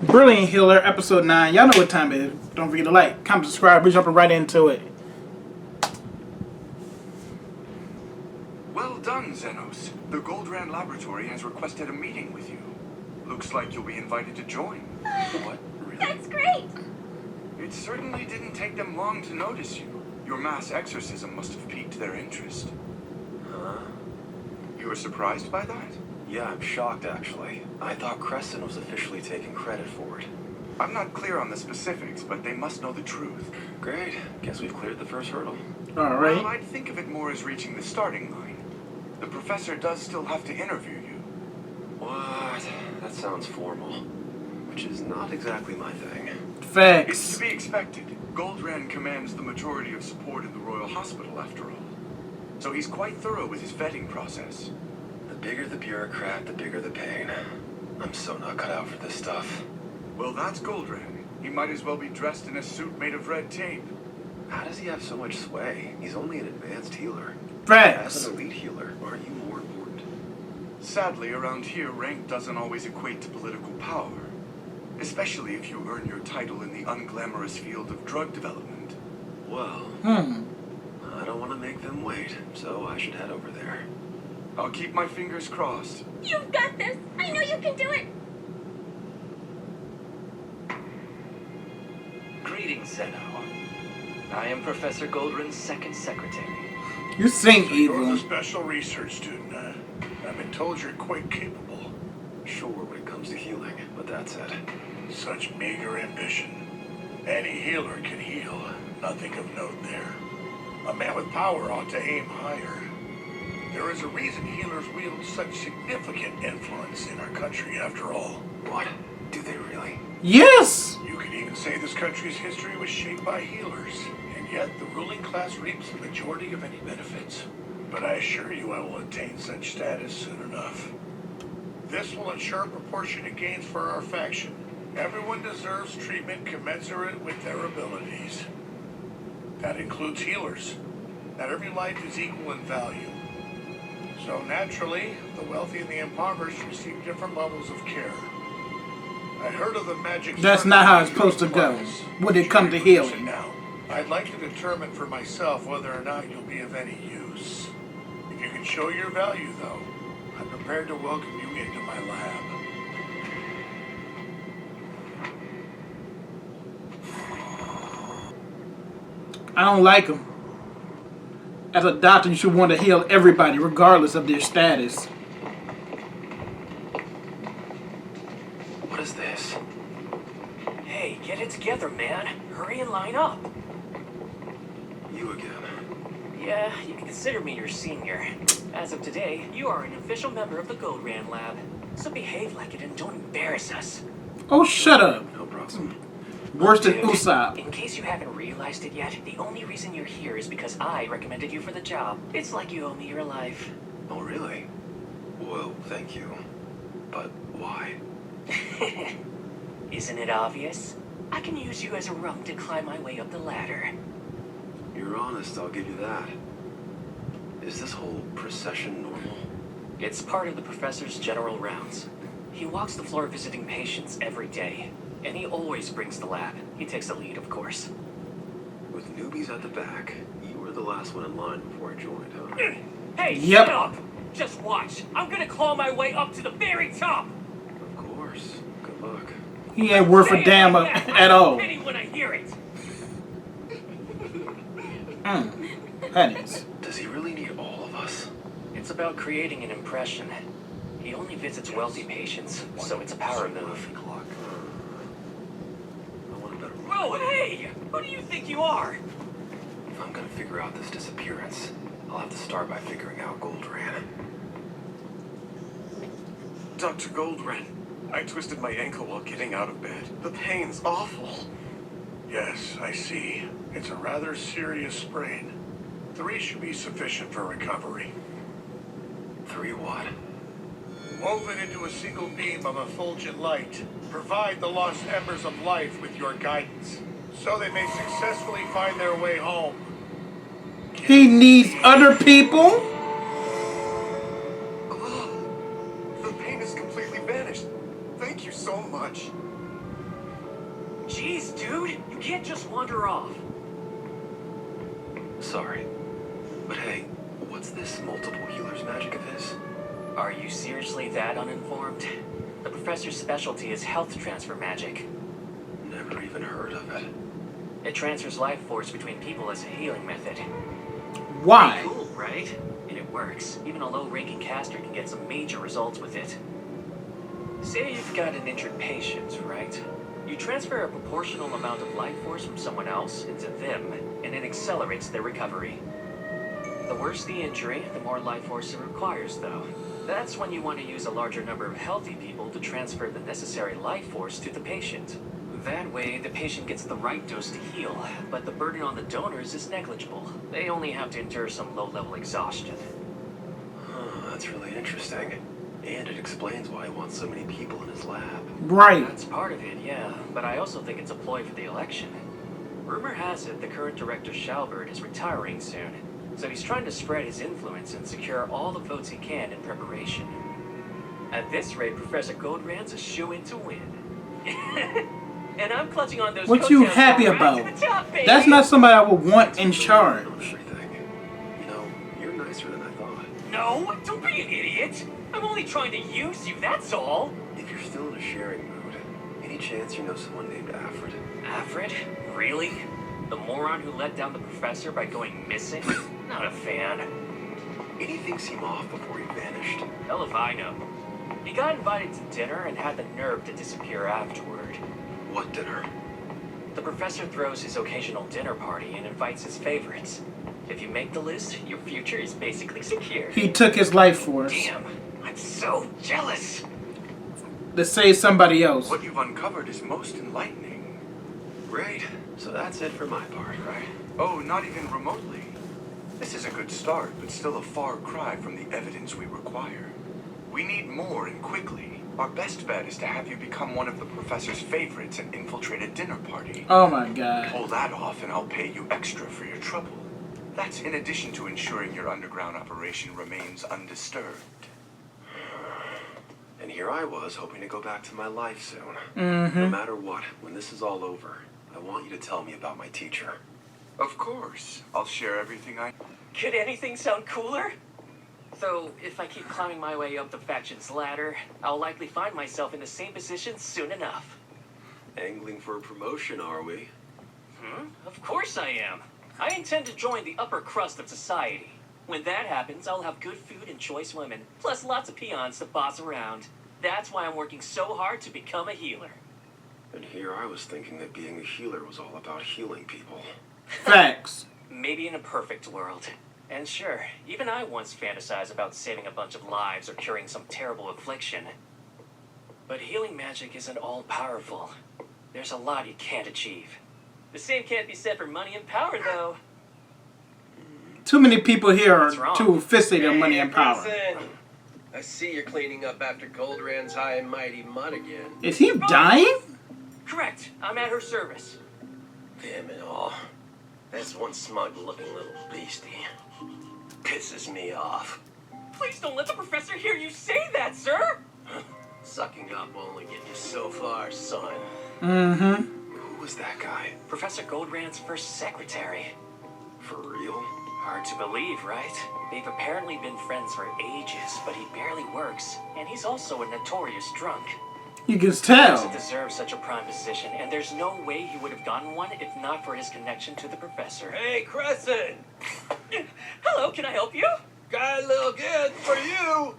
Brilliant Healer, episode 9. Y'all know what time it is. Don't forget to like, comment, subscribe. We're jumping right into it. Well done, Xenos. The Goldrand Laboratory has requested a meeting with you. Looks like you'll be invited to join. What? Really? That's great! It certainly didn't take them long to notice you. Your mass exorcism must have piqued their interest. Huh? You were surprised by that? Yeah, I'm shocked, actually. I thought Crescent was officially taking credit for it. I'm not clear on the specifics, but they must know the truth. Great. Guess we've cleared the first hurdle. Alright. Well, I'd think of it more as reaching the starting line. The professor does still have to interview you. What? That sounds formal. Which is not exactly my thing. It's Facts. to be expected. Goldrand commands the majority of support in the Royal Hospital, after all. So he's quite thorough with his vetting process. The bigger the bureaucrat, the bigger the pain. I'm so not cut out for this stuff. Well, that's Goldrand. He might as well be dressed in a suit made of red tape. How does he have so much sway? He's only an advanced healer. Facts. As an elite healer, aren't you more important? Sadly, around here, rank doesn't always equate to political power. Especially if you earn your title in the unglamorous field of drug development. Well, I don't want to make them wait, so I should head over there. I'll keep my fingers crossed. You've got this! I know you can do it! Greetings, Zeno. I am Professor Goldrand's second secretary. You sing So you're the evil. special research student, I've been told you're quite capable. Sure, when it comes to healing, but that's it. Such meager ambition. Any healer can heal. Nothing of note there. A man with power ought to aim higher. There is a reason healers wield such significant influence in our country, after all. What? Do they really? Yes! You could even say this country's history was shaped by healers, and yet the ruling class reaps the majority of any benefits. But I assure you I will attain such status soon enough. This will ensure proportionate gains for our faction. Everyone deserves treatment commensurate with their abilities. That includes healers. Not every life is equal in value. So naturally, the wealthy and the impoverished receive different levels of care. I heard of the magic... That's not how it's supposed to go when it comes to healing. Now, I'd like to determine for myself whether or not you'll be of any use. If you can show your value, though, I'm prepared to welcome you into my lab. I don't like him. As a doctor, you should want to heal everybody, regardless of their status. What is this? Hey, get it together, man. Hurry and line up. You again. Yeah, you can consider me your senior. As of today, you are an official member of the Goldrand Lab. So behave like it and don't embarrass us. Oh, shut up. No problem. Worse than Dude, Usopp. in case you haven't realized it yet, the only reason you're here is because I recommended you for the job. It's like you owe me your life. Oh, really? Well, thank you. But why? Isn't it obvious? I can use you as a rung to climb my way up the ladder. You're honest, I'll give you that. Is this whole procession normal? It's part of the professor's general rounds. He walks the floor visiting patients every day. And he always brings the lab. He takes the lead, of course. With newbies at the back, you were the last one in line before I joined, huh? Hey, Yep. shut up! Just watch. I'm gonna claw my way up to the very top. Of course. Good luck. He ain't worth Say a it damn like that. at all. I when I hear it. That is. Does he really need all of us? It's about creating an impression. He only visits wealthy patients, so it's a power move. I want a better look. Whoa, hey! Who do you think you are? If I'm gonna figure out this disappearance, I'll have to start by figuring out Goldrand. Dr. Goldrand, I twisted my ankle while getting out of bed. The pain's awful. Yes, I see. It's a rather serious sprain. 3 should be sufficient for recovery. 3 what? Woven into a single beam of effulgent light, provide the lost embers of life with your guidance, so they may successfully find their way home. He needs other people? The pain has completely vanished. Thank you so much. Jeez, dude, you can't just wander off. Sorry. But hey, what's this multiple healers magic of his? Are you seriously that uninformed? The professor's specialty is health transfer magic. Never even heard of it. It transfers life force between people as a healing method. Why? Cool, right? And it works. Even a low-ranking caster can get some major results with it. Say you've got an injured patient, right? You transfer a proportional amount of life force from someone else into them, and it accelerates their recovery. The worse the injury, the more life force it requires, though. That's when you want to use a larger number of healthy people to transfer the necessary life force to the patient. That way, the patient gets the right dose to heal, but the burden on the donors is negligible. They only have to endure some low-level exhaustion. Huh, that's really interesting. And it explains why he wants so many people in his lab. Right. That's part of it, yeah, but I also think it's a ploy for the election. Rumor has it the current director Shalbert is retiring soon, so he's trying to spread his influence and secure all the votes he can in preparation. At this rate, Professor Goldrand's a shoo-in to win. And I'm clutching on those What you coattails happy right about? to the top, baby. That's not somebody I would want in charge. Everything. You know, you're nicer than I thought. No, don't be an idiot. I'm only trying to use you, that's all. If you're still in a sharing mood, any chance you know someone named Alfred? Alfred? Really? The moron who let down the professor by going missing? Not a fan. Anything seem off before he vanished? Hell if I know. He got invited to dinner and had the nerve to disappear afterward. What dinner? The professor throws his occasional dinner party and invites his favorites. If you make the list, your future is basically secure. He took his life force Damn, I'm so jealous. to save somebody else. What you've uncovered is most enlightening. Great. So that's it for my part, right? Oh, not even remotely. This is a good start, but still a far cry from the evidence we require. We need more and quickly. Our best bet is to have you become one of the professor's favorites and infiltrate a dinner party. Oh my god. Pull that off and I'll pay you extra for your trouble. That's in addition to ensuring your underground operation remains undisturbed. And here I was, hoping to go back to my life soon. Mm-hmm. No matter what, when this is all over, I want you to tell me about my teacher. Of course. I'll share everything I... Could anything sound cooler? Though, if I keep climbing my way up the faction's ladder, I'll likely find myself in the same position soon enough. Angling for a promotion, are we? Of course I am. I intend to join the upper crust of society. When that happens, I'll have good food and choice women, plus lots of peons to boss around. That's why I'm working so hard to become a healer. And here I was thinking that being a healer was all about healing people. Facts. Maybe in a perfect world. And sure, even I once fantasized about saving a bunch of lives or curing some terrible affliction. But healing magic isn't all-powerful. There's a lot you can't achieve. The same can't be said for money and power, though. Too many people here What's are wrong? too fixated on money and power. Present. I see you're cleaning up after Goldrand's high and mighty mud again. Is he dying? Correct. I'm at her service. Damn it all. That's one smug-looking little beastie. Pisses me off. Please don't let the professor hear you say that, sir! Sucking up will only get you so far, son. Mm-hmm. Who was that guy? Professor Goldrand's first secretary. For real? Hard to believe, right? They've apparently been friends for ages, but he barely works. And he's also a notorious drunk. You can He tell. doesn't deserve such a prime position, and there's no way he would have gotten one if not for his connection to the professor. Hey, Crescent! Hello, can I help you? Got a little gift for you!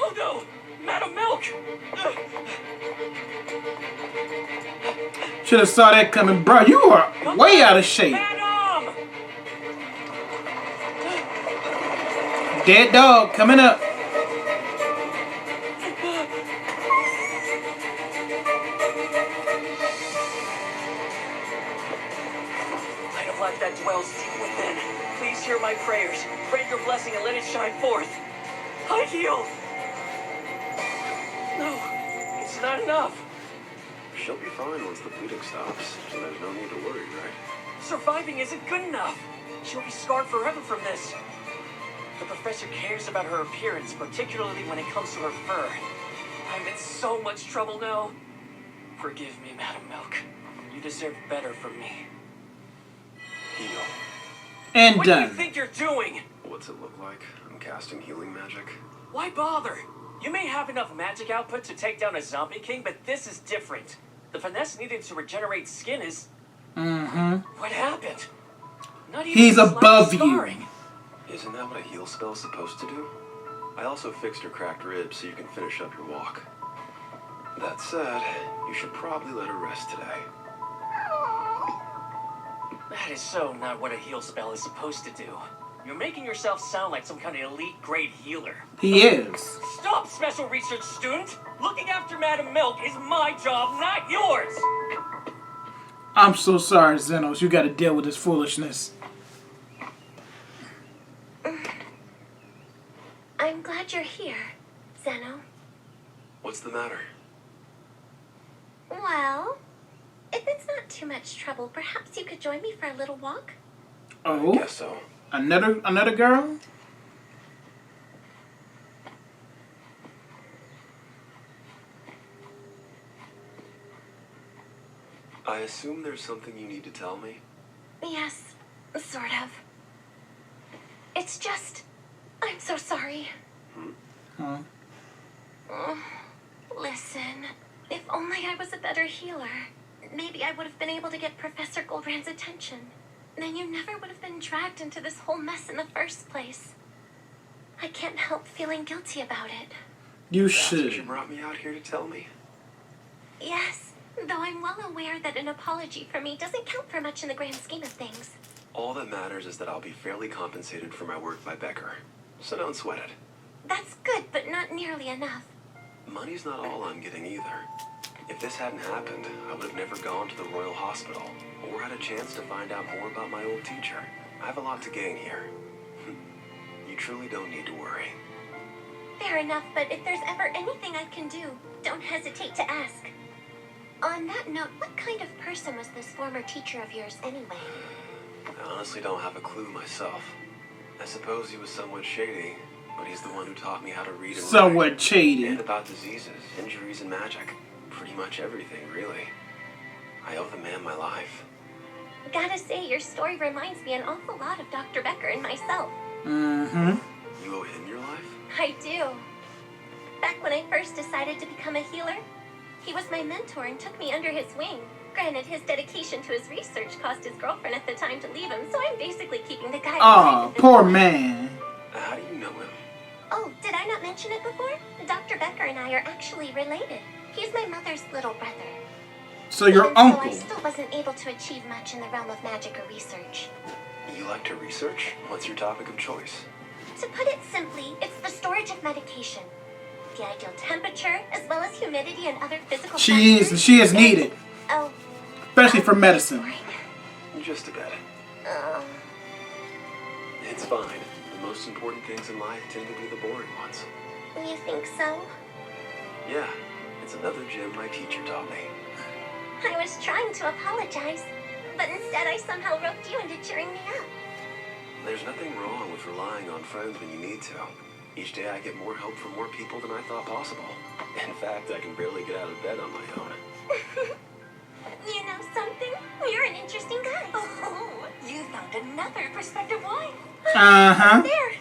Oh no! Madam Milk! Should have saw that coming. Bro, you are way out of shape. Madam! Dead dog coming up. Light of life that dwells deep within. Please hear my prayers. Grant your blessing and let it shine forth. I heal! No, it's not enough. She'll be fine once the bleeding stops, so there's no need to worry, right? Surviving isn't good enough. She'll be scarred forever from this. The professor cares about her appearance, particularly when it comes to her fur. I in so much trouble now. Forgive me, Madam Milk. You deserve better from me. Heal. And What do you done. think you're doing? What's it look like? I'm casting healing magic. Why bother? You may have enough magic output to take down a zombie king, but this is different. The finesse needed to regenerate skin is... What happened? Not even He's a slight above you. scarring. Isn't that what a heal spell's supposed to do? I also fixed her cracked ribs so you can finish up your walk. That said, you should probably let her rest today. That is so not what a heal spell is supposed to do. You're making yourself sound like some kind of elite grade healer. He is. Stop, special research student! Looking after Madam Milk is my job, not yours! I'm so sorry, Xenos. You gotta deal with this foolishness. I'm glad you're here, Zeno. What's the matter? Well, if it's not too much trouble, perhaps you could join me for a little walk? Oh, Guess so. another girl? I assume there's something you need to tell me? Yes, sort of. It's just, I'm so sorry. Huh? Listen, if only I was a better healer, maybe I would have been able to get Professor Goldbrand's attention. Then you never would have been dragged into this whole mess in the first place. I can't help feeling guilty about it. You That's what you should. brought me out here to tell me? Yes, though I'm well aware that an apology for me doesn't count for much in the grand scheme of things. All that matters is that I'll be fairly compensated for my work by Becker. So don't sweat it. That's good, but not nearly enough. Money's not all I'm getting either. If this hadn't happened, I would have never gone to the Royal Hospital or had a chance to find out more about my old teacher. I have a lot to gain here. You truly don't need to worry. Fair enough, but if there's ever anything I can do, don't hesitate to ask. On that note, what kind of person was this former teacher of yours anyway? I honestly don't have a clue myself. I suppose he was somewhat shady, but he's the one who taught me how to read and write. Somewhat shady. And about diseases, injuries, and magic. Pretty much everything, really. I owe the man my life. Gotta say, your story reminds me an awful lot of Dr. Becker and myself. You owe him your life? I do. Back when I first decided to become a healer, he was my mentor and took me under his wing. Granted, his dedication to his research caused his girlfriend at the time to leave him, so I'm basically keeping the guy. Oh, poor man. How do you know him? Oh, did I not mention it before? Dr. Becker and I are actually related. He's my mother's little brother. So your Even uncle. So I still wasn't able to achieve much in the realm of magic or research. You like to research? What's your topic of choice? To put it simply, it's the storage of medication. The ideal temperature, as well as humidity and other physical factors. She is needed, Oh. especially for medicine. Just a bit. Oh. It's fine. The most important things in life tend to be the boring ones. You think so? Yeah, it's another gem my teacher taught me. I was trying to apologize, but instead I somehow roped you into cheering me up. There's nothing wrong with relying on friends when you need to. Each day I get more help from more people than I thought possible. In fact, I can barely get out of bed on my own. You know something? You're an interesting guy. Oh, you found another prospective wife. Uh-huh. There.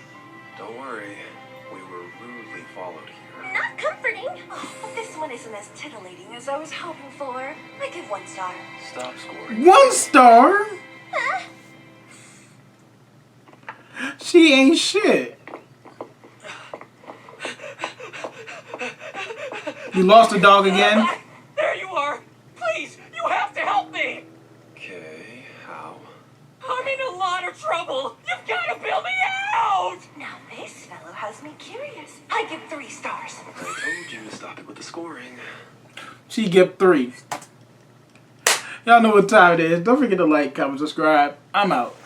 Don't worry, we were rudely followed here. Not comforting. Oh, this one isn't as titillating as I was hoping for. I give 1 star. Stop scoring. 1 star? She ain't shit. You lost the dog again? There you are! Please, you have to help me! Okay, how? I'm in a lot of trouble! You've got to bail me out! Now this fellow has me curious. I give 3 stars. I told you to stop it with the scoring. She give 3. Y'all know what time it is. Don't forget to like, comment, subscribe. I'm out.